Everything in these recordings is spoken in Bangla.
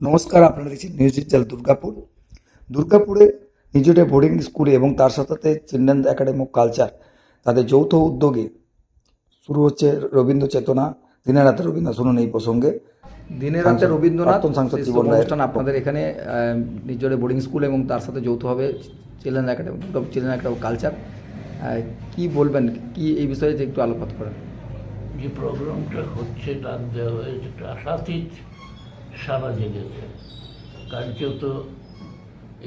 নমস্কার, আপনারা দেখছেন নিউজ ডিজিটাল দুর্গাপুর। দুর্গাপুরে নিজেদের বোর্ডিং স্কুলে এবং তার সাথে সাথে চিলড্রেন একাডেমি অফ কালচার তাদের যৌথ উদ্যোগে শুরু হচ্ছে রবীন্দ্র চেতনা দিনের রাতে রবীন্দ্র। শুনুন এই প্রসঙ্গে দিনের রাতে রবীন্দ্রনাথ প্রাক্তন সাংসদ শীর্ষক জীবন রায়ের অনুষ্ঠান আপনাদের এখানে নিজের বোর্ডিং স্কুল এবং তার সাথে যৌথভাবে চিলড্রেন একাডেমি অফ কালচার। কি বলবেন, কি এই বিষয়ে যে একটু আলোকপাত করেন? যে প্রোগ্রামটা হচ্ছে ডাক দেওয়া হয়েছে, একটা আশাতীত সারা জেগেছে। কার্যত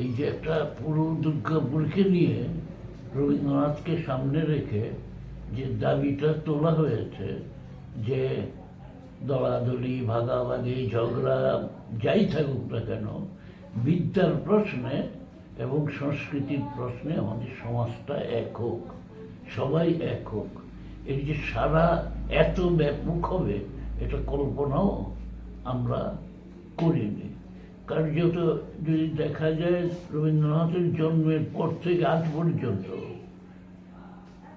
এই যে একটা পুরো দুর্গাপুরকে নিয়ে রবীন্দ্রনাথকে সামনে রেখে যে দাবিটা তোলা হয়েছে, যে দলাদলি ভাগাভাগি ঝগড়া যাই থাকুক না কেন, বিদ্যার প্রশ্নে এবং সংস্কৃতির প্রশ্নে আমাদের সমাজটা এক হোক, সবাই এক হোক। এর যে সারা এত ব্যাপক হবে এটা কল্পনাও আমরা করিনি। কার্যত যদি দেখা যায় রবীন্দ্রনাথের জন্মের পর থেকে আজ পর্যন্ত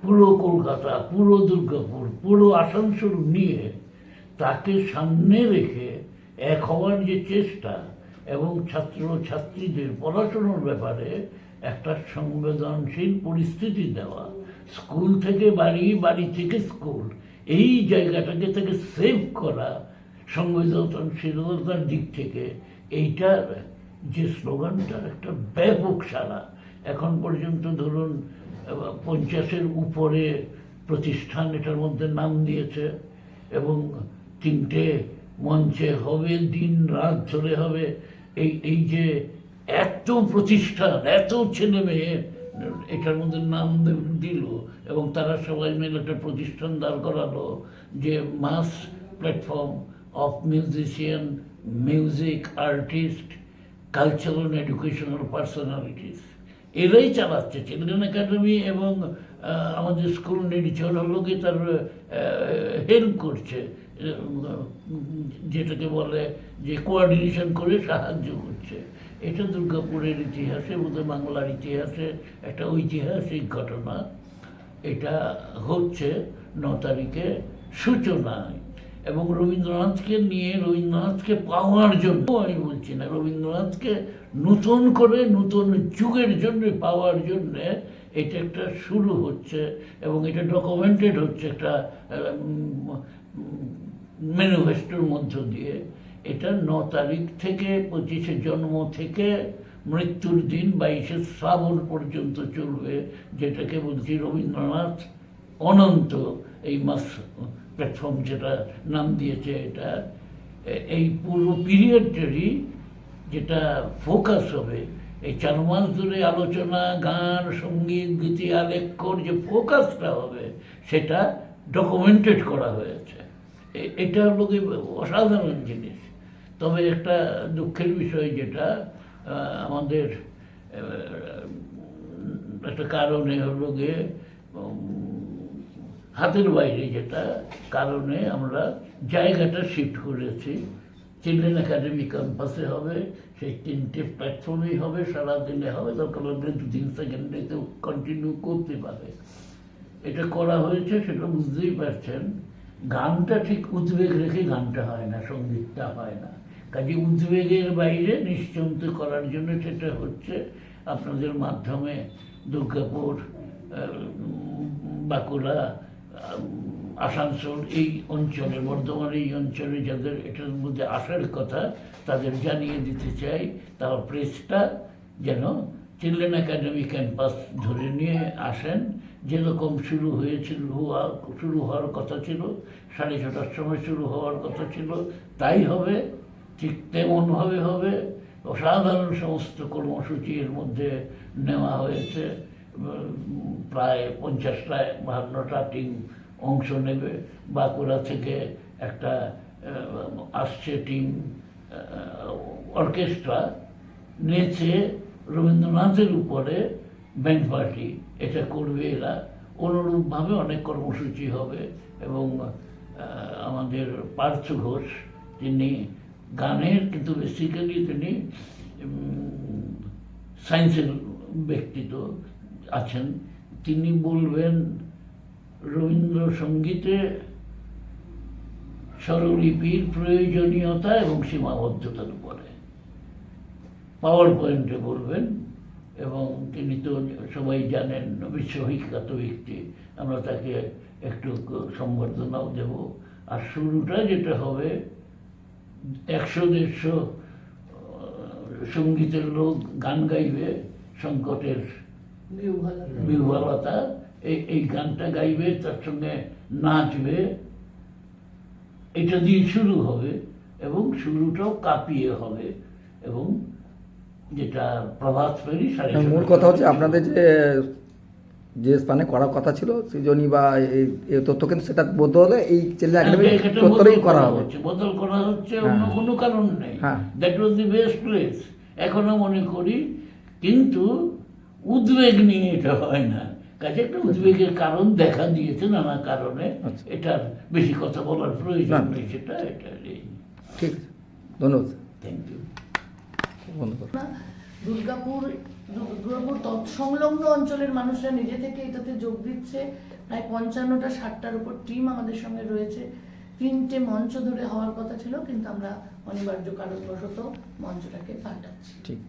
পুরো কলকাতা, পুরো দুর্গাপুর, পুরো আসানসোল নিয়ে তাকে সামনে রেখে এক হওয়ার যে চেষ্টা এবং ছাত্র ছাত্রীদের পড়াশোনার ব্যাপারে একটা সংবেদনশীল পরিস্থিতি দেওয়া, স্কুল থেকে বাড়ি, বাড়ি থেকে স্কুল, এই জায়গাটাকে থেকে সেভ করা সংবেদনশীলতার দিক থেকে, এইটার যে স্লোগানটার একটা ব্যাপক সারা। এখন পর্যন্ত ধরুন 50-এর উপরে প্রতিষ্ঠান এটার মধ্যে নাম দিয়েছে এবং 3টে মঞ্চে হবে, দিন রাত ধরে হবে। এই যে এত প্রতিষ্ঠান, এত ছেলে মেয়ে এটার মধ্যে নাম দিল এবং তারা সবাই মিলে একটা প্রতিষ্ঠান দাঁড় করালো, যে mass platform of musician, music artist, cultural and educational personalities. এরাই চালাচ্ছে চিলড্রেন একাডেমি এবং আমাদের স্কুল নির্ঝর লোকে তার হেল্প করছে, যেটাকে বলে যে কোঅর্ডিনেশন করে সাহায্য করছে। এটা দুর্গাপুরের ইতিহাসে, বোধহয় বাংলার ইতিহাসে একটা ঐতিহাসিক ঘটনা। এটা হচ্ছে 9 তারিখে সূচনায়, এবং রবীন্দ্রনাথকে নিয়ে, রবীন্দ্রনাথকে পাওয়ার জন্য আমি বলছি না, রবীন্দ্রনাথকে নতুন করে নতুন যুগের জন্য পাওয়ার জন্যে এটা একটা শুরু হচ্ছে এবং এটা ডকুমেন্টেড হচ্ছে একটা ম্যানিফেস্টোর মধ্য দিয়ে। এটা 9 তারিখ থেকে 25শে জন্ম থেকে মৃত্যুর দিন 22শে শ্রাবণ পর্যন্ত চলবে, যেটাকে বলছি রবীন্দ্রনাথ অনন্ত এই মাস প্ল্যাটফর্ম, যেটা নাম দিয়েছে। এটা এই পুরো পিরিয়ডটারই যেটা ফোকাস হবে, এই 4 মাস ধরে আলোচনা, গান, সঙ্গীত, গীতি, আলেখ্যর যে ফোকাসটা হবে সেটা ডকুমেন্টেড করা হয়েছে। এটা হলো অসাধারণ জিনিস। তবে একটা দুঃখের বিষয়, যেটা আমাদের একটা কারণে হলো গিয়ে হাতের বাইরে, যেটা কারণে আমরা জায়গাটা শিফট করেছি। চিলড্রেন একাডেমি ক্যাম্পাসে হবে, সেই 3টে প্ল্যাটফর্মেই হবে, সারাদিনে হবে, দরকার লাগলে 2-3 সেকেন্ডেতেও কন্টিনিউ করতে পারে। এটা করা হয়েছে, সেটা বুঝতেই পারছেন। গানটা ঠিক উদ্বেগ রেখে গানটা হয় না, সঙ্গীতটা হয় না, কাজে উদ্বেগের বাইরে নিশ্চিন্ত করার জন্য সেটা হচ্ছে। আপনাদের মাধ্যমে দুর্গাপুর, বাঁকুড়া, আসানসোল এই অঞ্চলে, বর্ধমান এই অঞ্চলে যাদের এটার মধ্যে আসার কথা, তাদের জানিয়ে দিতে চাই, তার প্রেসটা যেন চিলড্রেন একাডেমি ক্যাম্পাস ধরে নিয়ে আসেন। যেরকম শুরু হওয়ার কথা ছিল, 6:30টার সময় শুরু হওয়ার কথা ছিল, তাই হবে, ঠিক তেমনভাবে হবে। অসাধারণ সমস্ত কর্মসূচি এর মধ্যে নেওয়া হয়েছে। প্রায় 50টা-52টা টিম অংশ নেবে। বাঁকুড়া থেকে একটা আসছে টিম, অর্কেস্ট্রা নেচে রবীন্দ্রনাথের উপরে ব্যান্ড পার্টি এটা করবে এরা। অনুরূপভাবে অনেক কর্মসূচি হবে এবং আমাদের পার্থ ঘোষ, তিনি গানের কিন্তু বেসিক্যালি তিনি সায়েন্সের ব্যক্তিত্ব আছেন, তিনি বলবেন রবীন্দ্রসঙ্গীতে স্বরলিপির প্রয়োজনীয়তা এবং সীমাবদ্ধতার উপরে। পাওয়ার পয়েন্টে বলবেন। এবং তিনি তো সবাই জানেন বিশ্ববিখ্যাত ব্যক্তি, আমরা তাকে একটু সম্বর্ধনাও দেব। আর শুরুটা যেটা হবে 100-150 সঙ্গীতের লোক গান গাইবে, সংকটের বিহ্বলতা, এই গানটা গাইবে, তার সঙ্গে নাচবে, এটা দিয়ে শুরু হবে। এবং শুরুটাও কাঁপিয়ে হবে। এবং যেটা প্রভাত ফেরি মূল কথা হচ্ছে আপনাদের যে স্থানে করার কথা ছিল সৃজনী বা এই তথ্য, কিন্তু সেটা বলতে হলে এই চিলড্রেন একাডেমি চত্বরেই করা হবে। বদল করা হচ্ছে, অন্য কোনো কারণ নেই। হ্যাঁ। That was the best place, এখনো মনে করি। কিন্তু উদ্বেগ নিয়ে এটা হয় না, কাজে একটা উদ্বেগের কারণ দেখা দিয়েছে নানা কারণে। আচ্ছা। এটার বেশি কথা বলার প্রয়োজন না। নেই, সেটা এটা নেই। ঠিক আছে, ধন্যবাদ। Thank you. বন্ধ করো। দুর্গাপুর সংলগ্ন অঞ্চলের মানুষরা নিজে থেকে এটাতে যোগ দিচ্ছে। প্রায় 55টা 60টার উপর টিম আমাদের সঙ্গে রয়েছে। 3টে মঞ্চ ধরে হওয়ার কথা ছিল, কিন্তু আমরা অনিবার্য কারণবশত মঞ্চটাকে পাল্টাচ্ছি। ঠিক।